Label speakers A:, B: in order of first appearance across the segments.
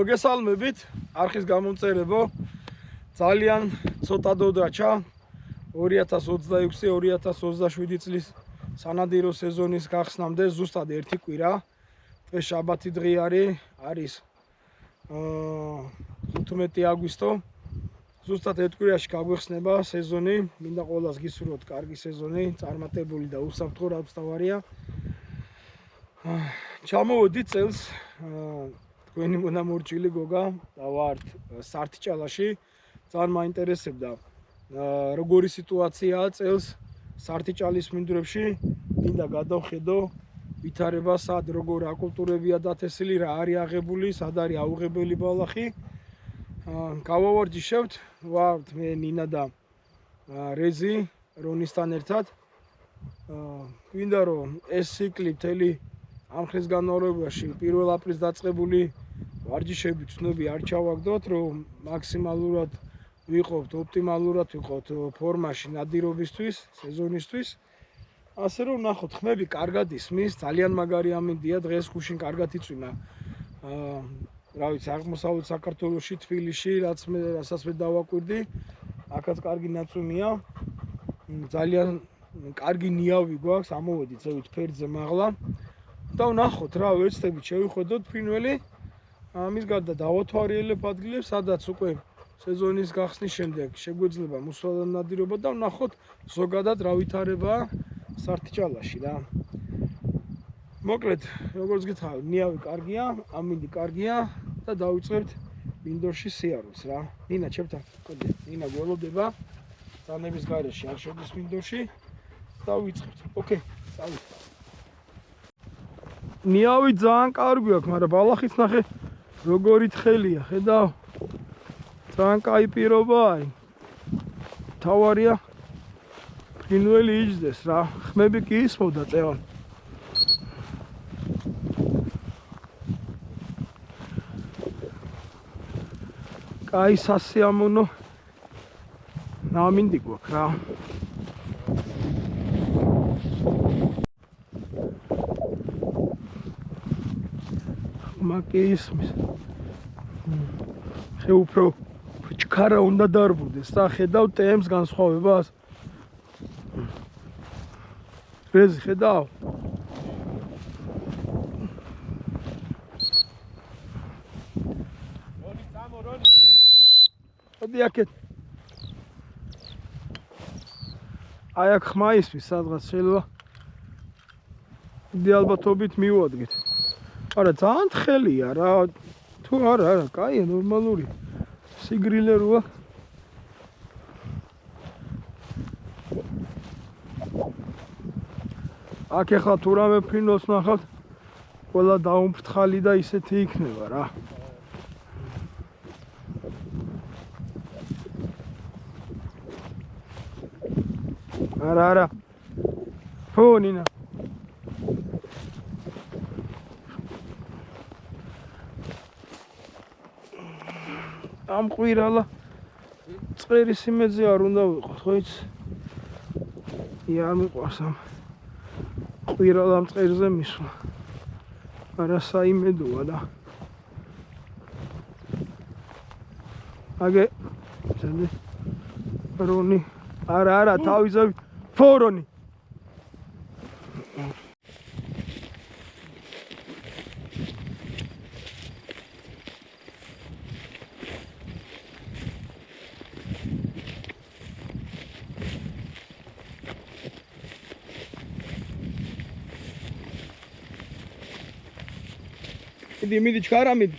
A: მოგესალმებით, არხის გამომწერებო. ძალიან ცოტა დოდაჩა 2026-2027 წლის სანადირო სეზონის გახსნამდე ზუსტად 1 კვირა. დღეს შაბათი დღე არის 15 აგვისტო. ზუსტად 1 კვირაში გაგვეხსნება სეზონი. მინდა ყველას გისურვოთ კარგი სეზონი, წარმატებული და უსაფრთხო რაც თავარია. ჩამოვედით წელს თქვენი მონამორჩილი გოგა და ვართ სარტიჭალაში. ძალიან მაინტერესებდა როგორი სიტუაციაა წელს სარტიჭალის მინდვრებში. მინდა გადავხედო ვითარება სად როგორ აკულტურებია დათესილი, რა არის აღებული, სად არის აუღებელი ბალახი. გავავარჯიშებთ, ვართ მე ნინა და რეზი რონისთან ერთად. მინდა რომ ეს ციკლი მთელი ამ ხნის განმავლობაში 1 აპრილს დაწყებული ვარჯიშები ცნობი არ ჩავაგდოთ, რომ მაქსიმალურად ვიყავთ, ოპტიმალურად ვიყავთ ფორმაში ნადირობისთვის, სეზონისთვის. ასე რომ ნახოთ, ხმები კარგად ისმის, ძალიან მაგარი ამინდია, დღეს გუშინ კარგად იწვინა. რა ვიცი, აღმოსავლეთ საქართველოში, თბილისში, რასაც მე დავაკვირდი, აქაც კარგი ნაცვიმია. ძალიან კარგი ნიავი გვაქვს, ამოვედით ზევით ფერდზე მაღლა. და ვნახოთ რა, ვეცდებით შევიხედოთ ფრინველი. ამის გარდა დავათვალიერებ ადგილებს, სადაც უკვე სეზონის გახსნის შემდეგ შეგვეძლება მოსვლადა ნადირობა და ვნახოთ ზოგადად რა ვითარებაა სარტიჭალაში რა. მოკლედ, როგორც გითხარით, ნიავი კარგია, ამინდი კარგია და დავიწყებთ მინდორში სიარულს რა. ნინა, ჩემთან, ყოდი, ნინა გველოდება. ძანების გარეშე არ შედის მინდორში და ვიწყებთ. ოკეი, წავიდეთ. ნიავი ძალიან კარგი აქვს, მაგრამ ბალახიც ნახე როგორი თხელია, ხედავ? ძალიან კაი პირობა არის. თავარია ფრინველი იჯდეს რა. ხმები კი ისმოდა წევან. კაი სასიამოვნო ამინდი გვაქვს რა. მაკი ისმის. ხე უფრო ჩქარა უნდა დარბუდეს და ხედავ ტემს განსხვავებას. რეზი ხედავ? რონი. მოდი აქეთ. აი აქ ხმა ისმის სადღაც შეიძლება. დიდი ალბათობით მივადგეთ. არა, ძალიან თხელია რა. თუ არა, კაია, ნორმალური. სიგრილე როა. აქ ახლა თუ რამე ფრინველს ნახავთ, ყველა დაუმფრთხალი და ისეთი იქნება რა. არა. ფუ, ნინა. ამ ყვირალა წყერის იმედზე არ უნდა ვიყოთ, ხო იცი? არ მიყვარს ამ ყვირალა მწყერზე მისვლა. არა საიმედოა და აგე ძენდი რონი არა თავიზე ფორონი. მიდი ჩქარა მიდი.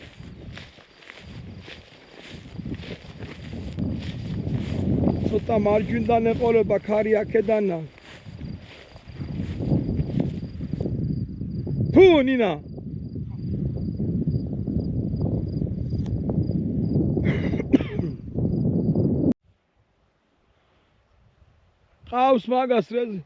A: ცოტა მარჯვიდან ეყოლება ქარი აქედანა. ფუ, ნინა. ყავს მაგას რეზი.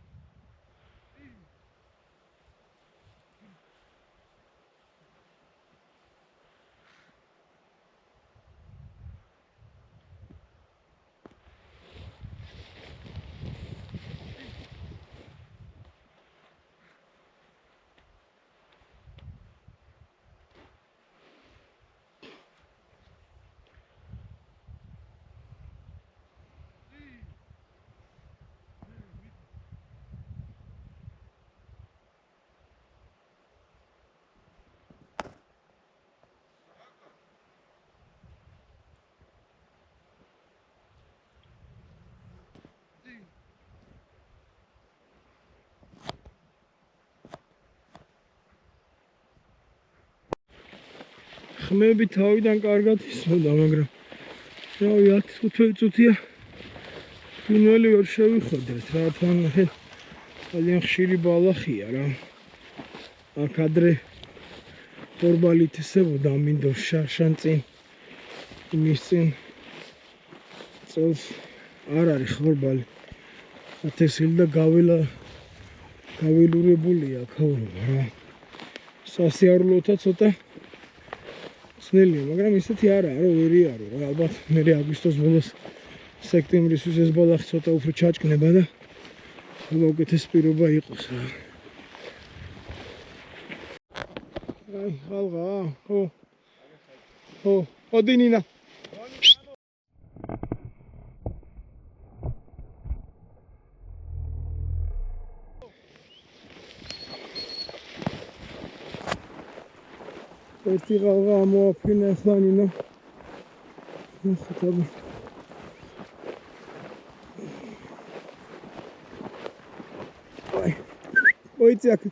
A: ხმები თავიდან კარგად ისმოდა, მაგრამ რავი 10-15 წუთია ფინალი ვერ შევიხოდეთ რა თან ძალიან ხშირი ბალახია რა აქ ადრე ორბალით ისებოდა მინდორ შარშან წინ იმის წინ წელს არ არის ხორბალი ათესილი და გაველურებულია ქაურობა რა სასიარულოთა ცოტა სნელია, მაგრამ ისეთი არაა, რომ ვერი არო რა. ალბათ მე აგვისტოს ბოლოს სექტემბრისთვის ეს ბალახი ცოტა უფრო ჩაჭკნება და უკეთეს პირობა იყოს რა. აი, ხალხა, ხო, ოდინინა. ერთი ყალღა ამოაფინა ახლა ნინა ნახოთ აბა აი მოიწი აქ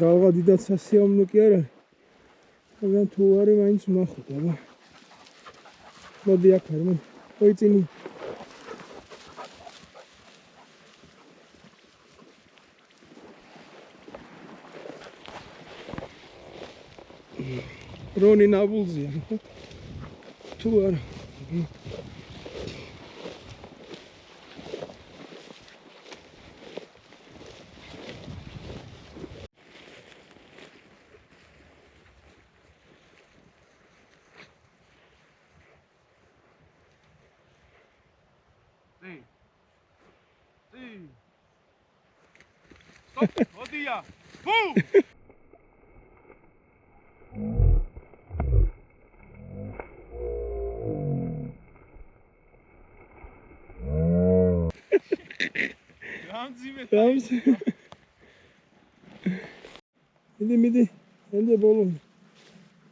A: ყალღა დიდად სასიამოვნო კი არა მაგრამ თუ არის მაინც ვნახოთ აბა მოდი აქ არ მოდი მოიწი ნინა რონი ნაბულზია თუ არა
B: Stop! Odija! Fu!
A: Ramzi. Midi. Ende bolum.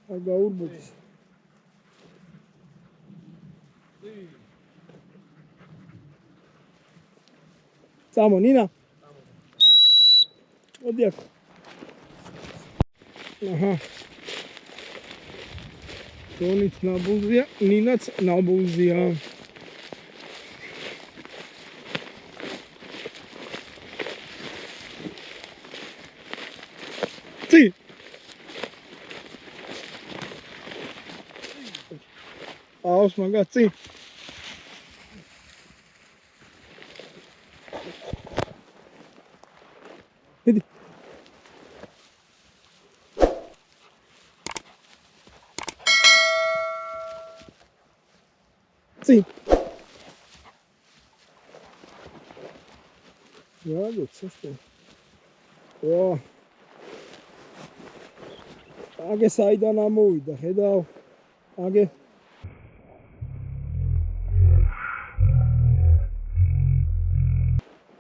A: Agaur botis. Samo Nina. Odjak. Aha. Tonit nabulzija, Ninac nabulzija. Ці. Aus magazin. Іди. Ці. Я вот все что. О. Agge საიდან ამოვიდა, ხედავ. Agge.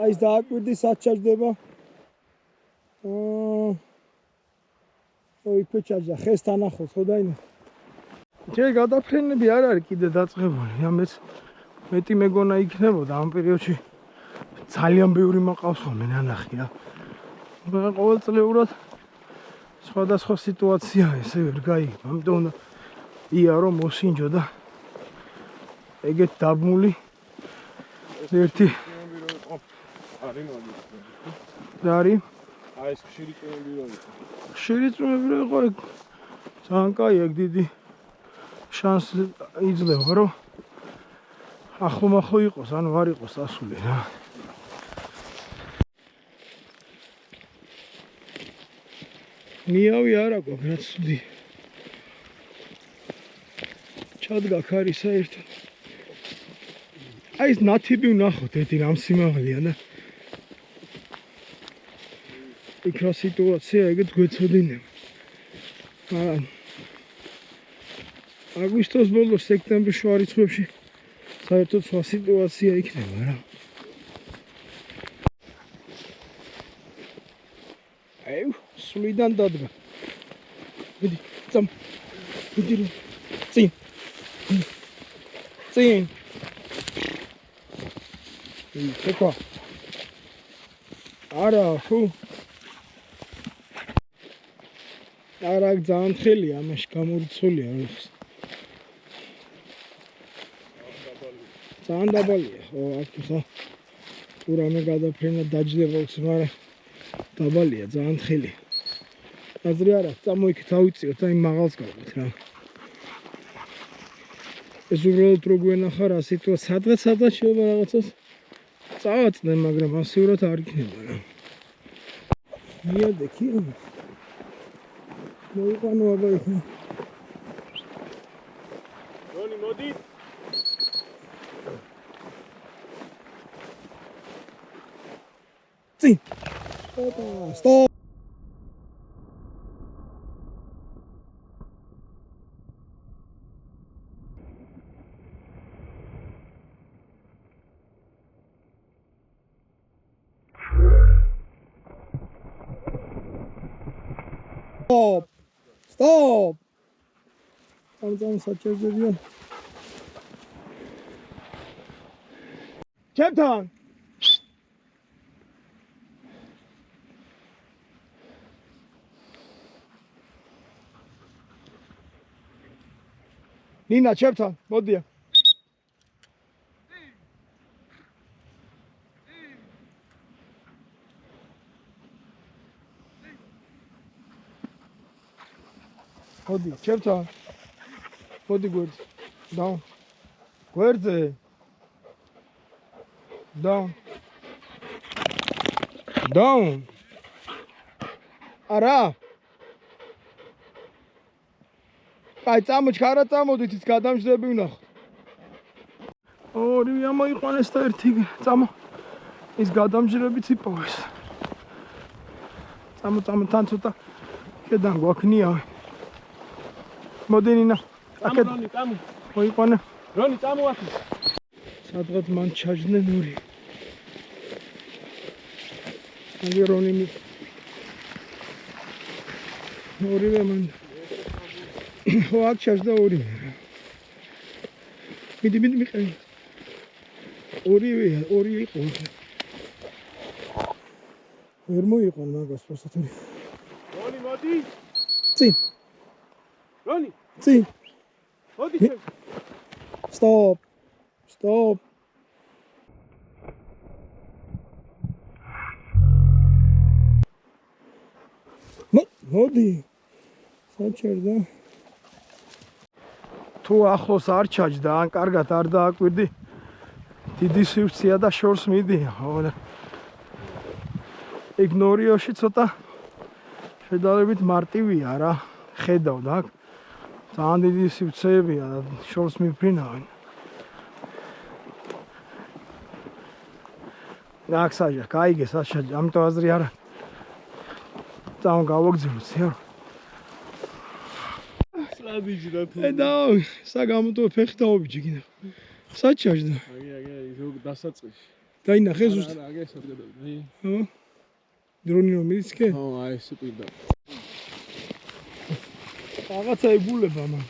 A: აი ეს დააკვირდი სად ჩაჯდება? ой, ფეჩაჯა, ხესთან ახლოს, ხო დაინო. ჯერ გადაფრენები არ არის კიდე დაწყებული. ამის მეტი მეგონა იქნებოდა ამ პერიოდში. ძალიან ბევრი მაყავს ხოლმე ნანახი რა. მაგრამ ყოველწლიურად სხვადასხვა სიტუაცია ესე ვერ გაიგო. ამიტომ უნდა იარო მოსინჯო და ეგეთ დაბმული ერთი არის
B: აი ეს ხშირი წვიმები რო იყო.
A: ხშირი წვიმები რო იყო ეგ ძალიან კაი ეგ დიდი შანსი იძლევა რომ ახლო იყოს ან ვარ იყოს ასული რა. მიავი არა გვაქვს რაც ცუდი. ჩადგა ქარი საერთოდ. აი ეს ნათიბი ვნახოთ ერთი რამ სიმაღლეა და იქ რა სიტუაცია ეგეც გვეცოდინება. აგვისტოს ბოლოს სექტემბრის შუა რიცხვებში საერთოდ სხვა სიტუაცია იქნება რა. აი სულიდან დადგა. მიდი, წამ. მიდი. წინ. წინ. ეკა. არა, ფუ. არა, ძალიან თხელია, ამაში გამორიცხულია ეს. ძალიან დაბალია, ხო, აქ ხა თუ რამე გადაფრენა დაჯდება უცებ, მაგრამ დაბალია, ძალიან თხელია. აზრი არ აქვს, წამოიქით ავიწიოთ და იმ მაღალს გავყოთ რა. ეს უბრალოდ რო გვენახა რა სიტუაცია, სადღაც შეიძლება რაღაცას წავაწდნენ, მაგრამ მასიურად არ იქნება რა. მიადექი რა. მოიყვანო აბა იქ.
B: რონი მოდი.
A: წინ. Stop. Stop! Stop! Tam saçacağım. Captain! Nina, Captain, მოდი. მოდი, Captain. მოდი გვერდზე. Down. გვერდზე. Down. Down. არა. აი, წამოჩქა, არა წამოდით, ის გადამჯდები ვნახოთ. ორივე ამოიყვანეს და ერთი წამო. ის გადამჯდებით იპოვეს. წამო, თან ცოტა კედან გვაქნიავი. მოდი ნინა.
B: წამო რონი, წამო.
A: მოიყვანე.
B: რონი, წამო აქ.
A: სადღაც მან ჩაჯდნენ ორი. აი რონი ორივე მან. ხო, აქ ჩაჯდა ორივე. მიდი მიყევი. ორივე იყო. ვერ მოიყვან მაგას პროსტატური.
B: რონი, მოდი.
A: წინ.
B: რონი,
A: წინ.
B: მოდი.
A: Stop. Stop. მოდი. საჩერდა. თუ ახლოს არ ჩაჯდა, ან კარგად არ დააკვირდი. დიდი სივრცეა და შორს მიდია, ხო? იგნორიოში ცოტა შედარებით მარტივია რა. ხედავ და ძალიან დიდი სივრცეებია და შორს მიფრინავენ. აქ საჯა, გაიგე საჩაჯა, ამიტომ აზრი არა. წამო გავაგზავნოთ, ზერო.
B: სლადიჯი და თუ.
A: და საგამოტო ფეხი დაობიჯი კიდე. საჩაჯდა.
B: აი, დასაწყისში.
A: დაინახე ზუსტად.
B: არა, აგე სადგედები.
A: ხო? დრონი რომ მიცქე?
B: ხო, აი ეს უყიდა.
A: რაღაცა ებულება მან.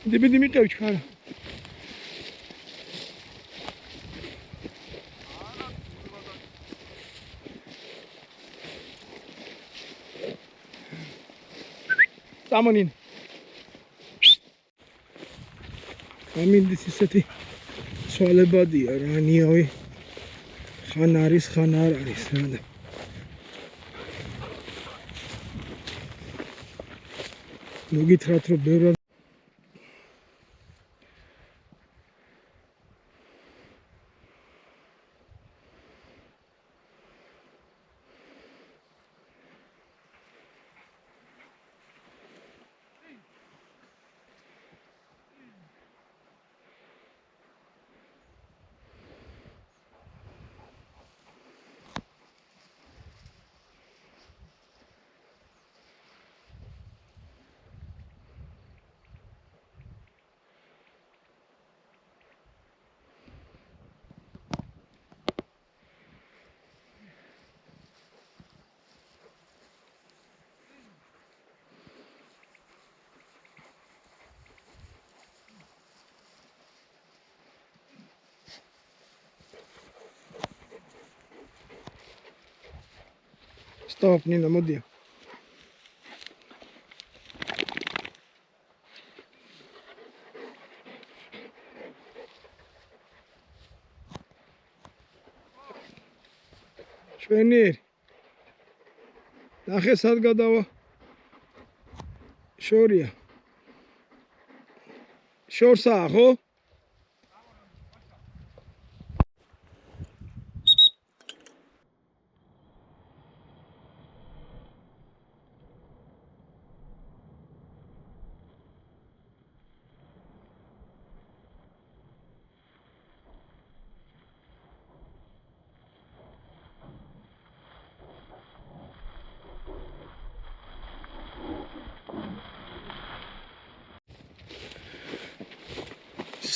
A: დებედი მიყევი ჩქარა. წამონინ. ამინდის ისეთი ცვალებადია რა, ნიავი. ხან არის, ხან არ არის რა. მოგითხრათ რომ ბევრად Stop, Nina, მოდი. შვენიერი. ნახე სად გადავა. შორია. შორსაა, ხო?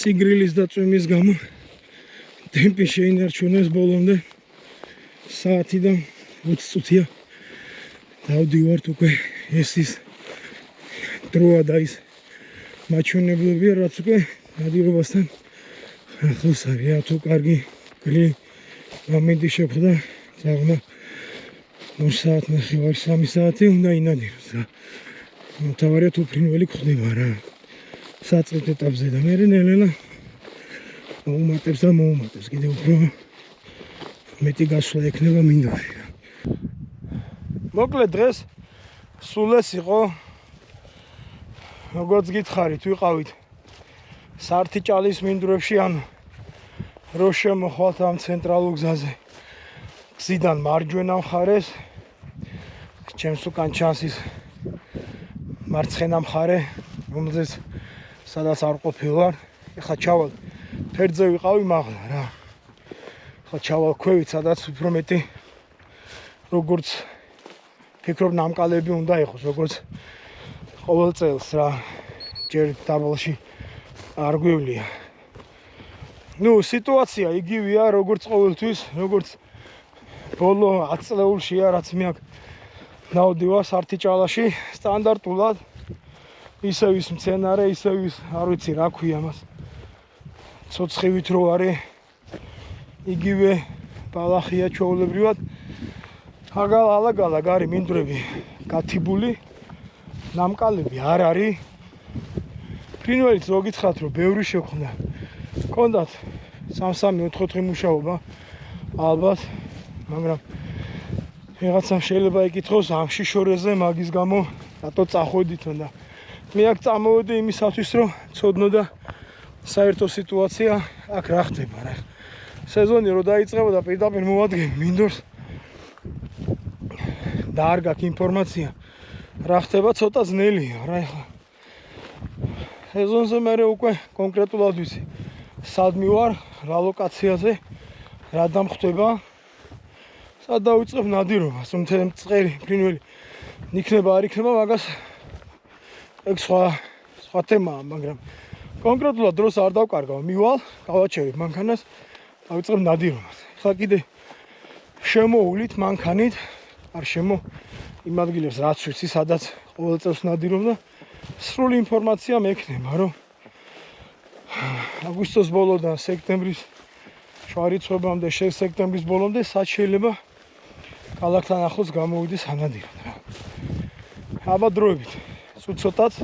A: სიგრილის დაწვიმის გამო ტემპი შეინარჩუნეს ბოლომდე საათიდან 20 წუთია დავდივართ უკვე ეს ის დროა და ის მაჩვენებლებია რაც უკვე ნადირობასთან ახლოს არის თუ კარგი გლი ამინდი შეხვდა ძაღლმა 2 საათი ნახევარი 3 საათი უნდა ინადიროს რა მთავარია თუ ფრინველი გვხდება რა საწყის ეტაპზე და მე ნელა მოუმატებს კიდე უფრო მეტი გასვლა ექნება მინდორში. მოკლედ დღეს სულ ეს იყო როგორც გითხარით ვიყავით სართიჭალის მინდვრებში ანუ რო შემოხვალთ ამ ცენტრალურ გზაზე გზიდან მარჯვენა მხარეს ჩემს უკან ჩანს ის მარცხენა მხარე რომელზეც სადაც არ ყოფილ ვარ ეხლა ჩავალ ფერდზე ვიყავი მაღლა რა ეხლა ჩავალ ქვევით სადაც უფრო მეტი როგორც ფიქრობ ნამკალები უნდა იყოს როგორც ყოველ წელს რა ჯერ დაბალში არ გვივლია ნუ სიტუაცია იგივეა როგორც ყოველთვის როგორც ბოლო 10 წლეულშია რაც მე აქ დავდივარ სართიჭალაში სტანდარტულად ისევ ის მცენარე, ისევ ის არ ვიცი რა ქვია მას. ცოცხივით რო არის იგივე ბალახია ჩვეულებრივად. ალაგ-ალაგ არის მინდვრები გათიბული, ნამკალები არ არის. ფრინველიც რო გითხრათ რომ ბევრი შეხვდა. კონდათ 3-4 მუშაობა ალბათ, მაგრამ ვიღაცამ შეიძლება იკითხოს ამ შიშორეზე მაგის გამო რატო წახვედითო და მე აქ წამოვედი იმისათვის რომ ცოდნო და საერთო სიტუაცია აქ რა ხდება რა სეზონი რო დაიწყებოდა პირდაპირ მოვადგენ მინდორს და არ გაქვს ინფორმაცია რა ხდება ცოტა ძნელია რა ეხლა სეზონზე მე უკვე კონკრეტულად ვიცი სად მივარ რა ლოკაციაზე რა დამხდება სად დავიწყებ ნადირობას მთელი მწყერი ფრინველი იქნება არ იქნება მაგას ეგ სხვა თემაა, მაგრამ კონკრეტულად დროს არ დავკარგავ, მივალ, გავაჩერებ მანქანას, დავიწყებ ნადირობას. ხა კიდე შემოვლით მანქანით, არ იმ ადგილებს რაც ვიცი, სადაც ყოველ წელს ნადირობ და სრული ინფორმაცია მექნება, რომ აგვისტოს ბოლოდან სექტემბრის შუარიცხვებამდე, სექტემბრის ბოლომდე სად შეიძლება ქალაქთან ახლოს გამოვიდეს ანადირად რა. აბა დროებით ცოტაც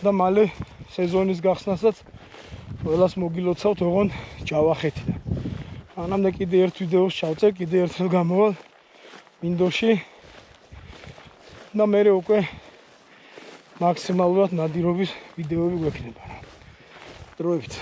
A: და მალე სეზონის გახსნასაც ყველას მოგილოცავთ ოღონ ჯავახეთი და ანამდე კიდე ერთ ვიდეოს ჩავწერ კიდე ერთხელ გამოვალ მინდორში და მე უკვე მაქსიმალურად ნადირობის ვიდეოები გვექნება რა დროებით